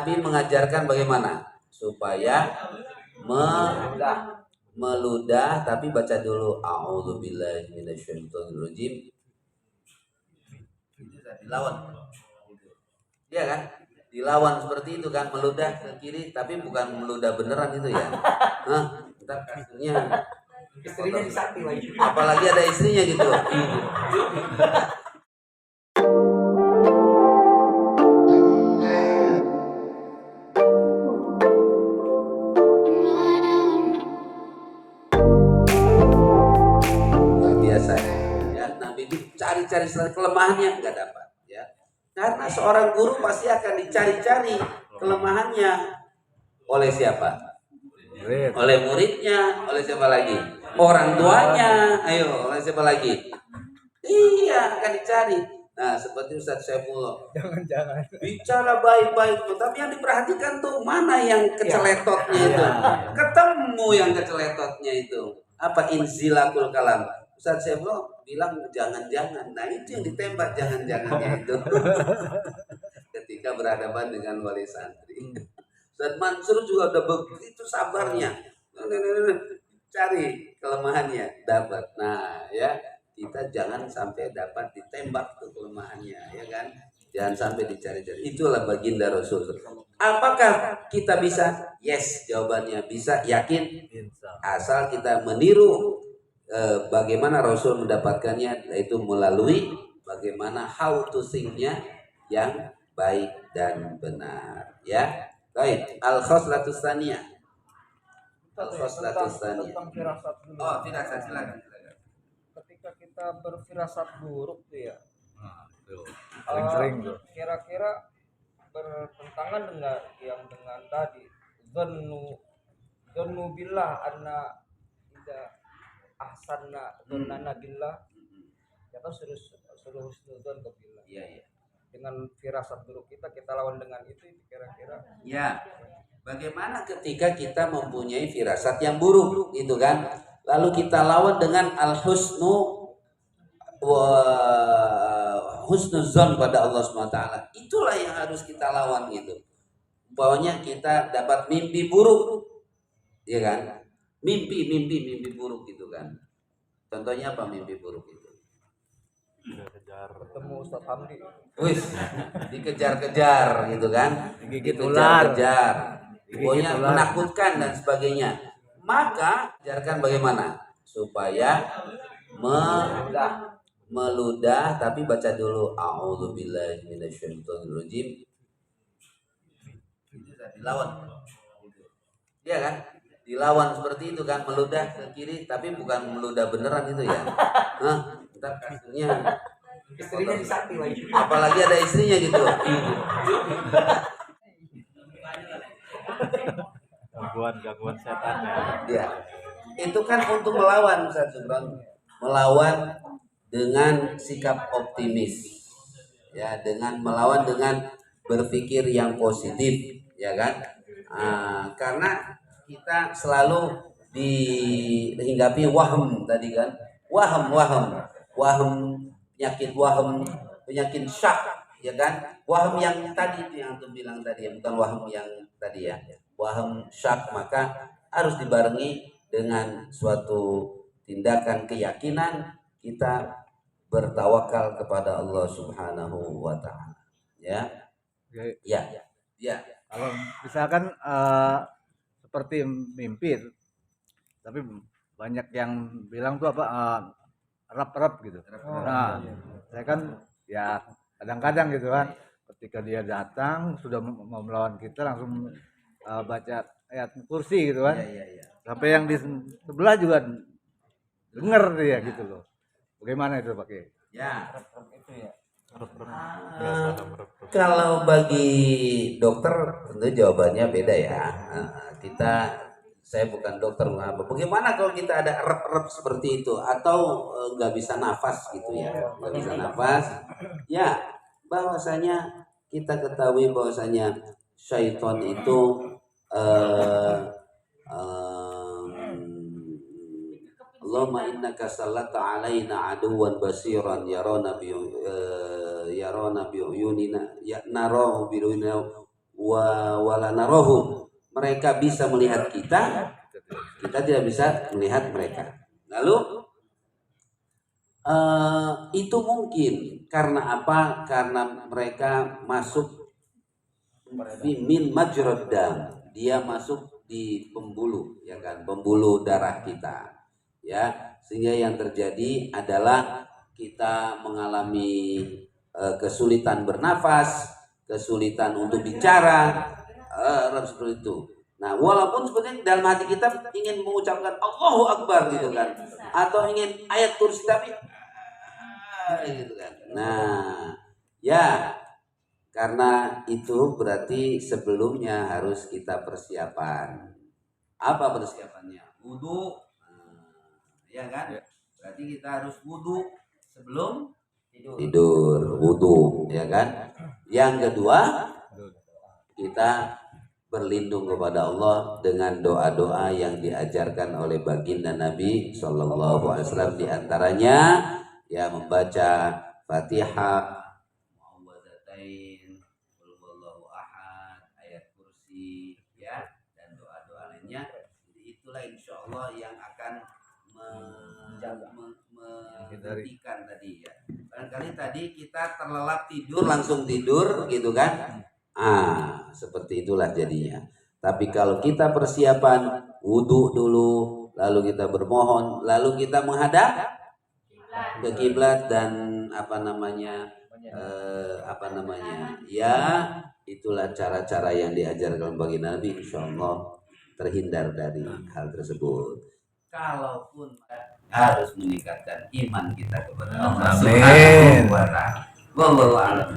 Nabi mengajarkan bagaimana supaya meludah, tapi baca dulu a'udzubillahi minasyaitonirrajim. Dilawan, iya kan? Dilawan seperti itu kan, meludah ke kiri, tapi bukan meludah beneran itu ya. Ntar kasurnya istrinya disakti lagi. Apalagi ada istrinya gitu. Luar biasa ya. Nabi itu cari-cari kelemahannya, nggak dapat ya. Karena seorang guru pasti akan dicari-cari kelemahannya oleh siapa? Oleh muridnya, oleh siapa lagi? Orang tuanya, ayo, oleh siapa lagi? Iya, akan dicari. Nah, seperti Ustaz Saifullah. Jangan. Bicara baik-baik tuh, tapi yang diperhatikan tuh mana yang keceletotnya itu. Ketemu yang keceletotnya itu. Apa inzilakul kalam? Ustaz Saifullah bilang jangan-jangan. Nah, itu yang ditembak jangan-jangannya itu. Ketika berhadapan dengan wali santri. Ustaz Mansur juga udah begitu sabarnya. Cari kelemahannya, dapat. Nah, ya, kita jangan sampai dapat ditembak tuh kelemahannya, ya kan? Jangan sampai dicari-cari. Itulah baginda Rasul. Apakah kita bisa? Yes, jawabannya bisa, yakin. Asal kita meniru bagaimana Rasul mendapatkannya, yaitu melalui bagaimana how to sing-nya yang baik dan benar, ya. Baik, al-khoslatus tsaniyah. Al-khoslatus tsaniyah. Oh, firasat, silakan. Ketika kita berfirasat buruk tuh ya. Sering tuh. Kira-kira bertentangan dengan tadi dzannu billah anna ida ahsanna dzannana billah. Kita suruh husnudzon ke billah. Iya. Dengan firasat buruk kita lawan dengan itu kira-kira. Ya. Bagaimana ketika kita mempunyai firasat yang buruk gitu kan? Lalu kita lawan dengan al-husnu wa husnuzon pada Allah SWT. Itulah yang harus kita lawan gitu. Bawahnya kita dapat mimpi buruk, ya kan? Mimpi buruk gitu kan. Contohnya apa mimpi buruk itu? Ketemu Ustaz Hamdi. Wih, dikejar-kejar gitu kan? Digigit ular. Pokoknya menakutkan dan sebagainya. Maka ajarkan bagaimana supaya meludah, tapi baca dulu a'udzubillahi minasyaitonirrajim. Dilawan, iya kan? Dilawan seperti itu kan, meludah ke kiri, tapi bukan meludah beneran itu ya. Ntar kasurnya istrinya disakti lagi. Apalagi ada istrinya gitu. Gangguan setan ya. Ya, itu kan untuk melawan Ustaz Subran, melawan dengan sikap optimis, ya, dengan melawan dengan berpikir yang positif, ya kan? Karena kita selalu dihinggapi wahm tadi kan, wahm, penyakit syak, ya kan? Wahm yang tadi itu yang antum bilang tadi, bukan wahm yang tadi ya. Wahm syak, maka harus dibarengi dengan suatu tindakan keyakinan kita bertawakal kepada Allah Subhanahu wa taala. Ya. Kalau misalkan seperti mimpi, tapi banyak yang bilang tuh apa rap gitu. Nah, saya kan ya kadang-kadang gitu kan, ketika dia datang sudah mau melawan kita langsung baca ayat kursi gitu kan. Sampai yang di sebelah juga dengar dia gitu loh. Bagaimana itu Pak Kiai? Ya. Kalau bagi dokter tentu jawabannya beda ya. Saya bukan dokter. Bagaimana kalau kita ada rep-rep seperti itu atau nggak bisa nafas gitu ya? Nggak bisa nafas. Ya, bahwasanya kita ketahui bahwasanya syaitan itu Allahumma innaka sallata alaina aduwan basiran yarana bi uyunina narahu bi uyunina wala narahum. Mereka bisa melihat kita, kita tidak bisa melihat mereka. Lalu itu mungkin karena apa? Karena mereka masuk min majrad dam. Dia masuk di pembuluh, ya kan, pembuluh darah kita, ya, sehingga yang terjadi adalah kita mengalami kesulitan bernafas, kesulitan untuk bicara, seperti itu. Nah, walaupun sebenarnya dalam hati kita ingin mengucapkan Allahu Akbar gitu kan, atau ingin ayat kursi tapi gitu kan. Nah, ya karena itu berarti sebelumnya harus kita persiapan. Apa persiapannya? Wudu, ya kan? Berarti kita harus wudu sebelum tidur, wudu, ya kan? Yang kedua, kita berlindung kepada Allah dengan doa-doa yang diajarkan oleh baginda Nabi Shallallahu Alaihi Wasallam, di antaranya ya membaca Fatihah, insya Allah yang akan menghentikan tadi ya. Barangkali tadi kita terlelap tidur, langsung tidur gitu kan. Seperti itulah jadinya. Tapi kalau kita persiapan wudhu dulu, lalu kita bermohon, lalu kita menghadap ke kiblat dan ya, itulah cara-cara yang diajarkan bagi Nabi, insya Allah terhindar dari hal tersebut. Kalaupun harus meningkatkan iman kita kepada Allah Subhanahu wa taala. Wallahu a'lam.